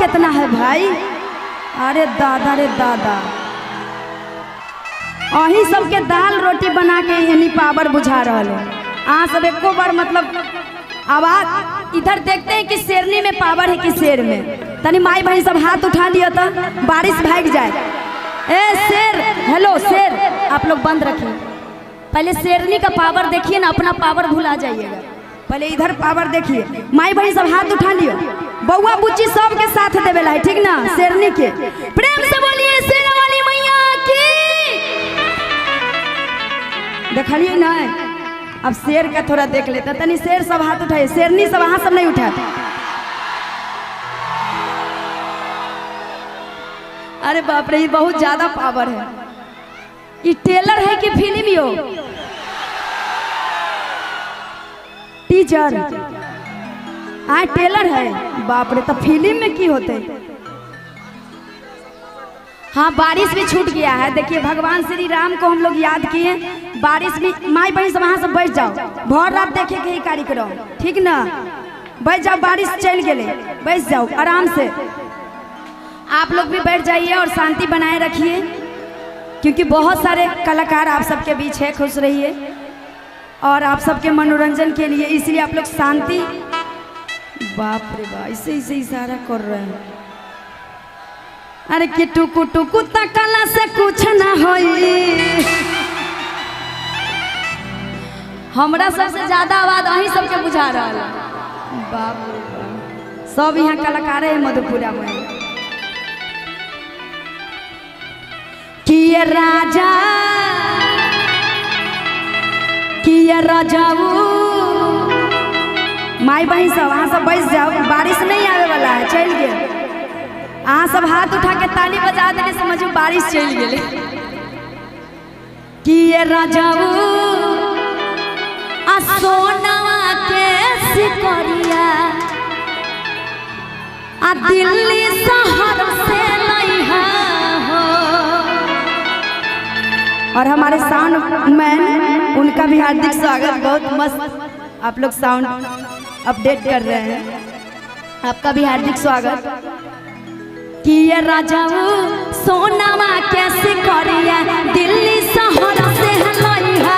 कितना है भाई। अरे दादा रे दादा, अही सबके दाल रोटी बना के यानी पावर बुझा रहा है। अहाँ सब एको बार मतलब आवाज इधर देखते हैं कि शेरनी में पावर है कि शेर में। तनी माई बहन सब हाथ उठा लिया तो बारिश भाग जाए। ए शेर, हेलो शेर, आप लोग बंद रखिए। पहले शेरनी का पावर देखिए ना, अपना पावर भुला जाइएगा। पहले इधर पावर देखिए। माई बहन सब हाथ उठा लियो, बउआ बुच्ची सब के साथ देवे ला, ठीक ना। शेरनी के प्रेम से बोलिए शेर वाली मैया की। देखलिए ना, अब शेर का थोड़ा देख लेता। तनी शेर सब हाथ उठाए, शेरनी सब हाथ सब नहीं उठाते। अरे बाप रे, ये बहुत ज्यादा पावर है। ये टेलर है कि फिल्म यो टीचर? हाँ टेलर है। बाप रे, तो फिल्म में की होते। हाँ बारिश भी छूट गया है। देखिए भगवान श्री राम को हम लोग याद किए, बारिश भी। माई बहन सब वहाँ से बैठ जाओ, भर रात देखे के ही कार्यक्रम, ठीक ना। बैठ जाओ, बारिश चल गए, बैठ जाओ आराम से। आप लोग भी बैठ जाइए और शांति बनाए रखिए, क्योंकि बहुत सारे कलाकार आप सबके बीच है। खुश रहिए और आप सबके मनोरंजन के लिए, इसलिए आप लोग शांति। बाप रे बाप, ऐसे ऐसे इशारा कर रहे हैं। अरे कि टुकु टुकु तकला से कुछ ना होई। हमरा सबसे ज्यादा आवाज अही सबके बुझा रहा है। बाप रे बाप, सब यहाँ कलाकार है मधुपुरा में। कि ये राजा, कि ये राजाऊ। माई बहन सब वहाँ सब बैठ जाओ, बारिश नहीं आवे वाला है, चल गए। अहाँ सब हाथ उठा के ताली बजा देने, समझो बारिश चल गए। कि ये राजाऊ आ सोनवा के सिकरिया आ दिल्ली शहर से लइहा हो। और हमारे साउंड मैन, उनका भी हार्दिक स्वागत। बहुत मस्त आप लोग साउंड अपडेट कर रहे हैं, आपका भी हार्दिक स्वागत। कि ये राजाऊ सोनावा कैसे करिया दिल्ली शहर से लइहा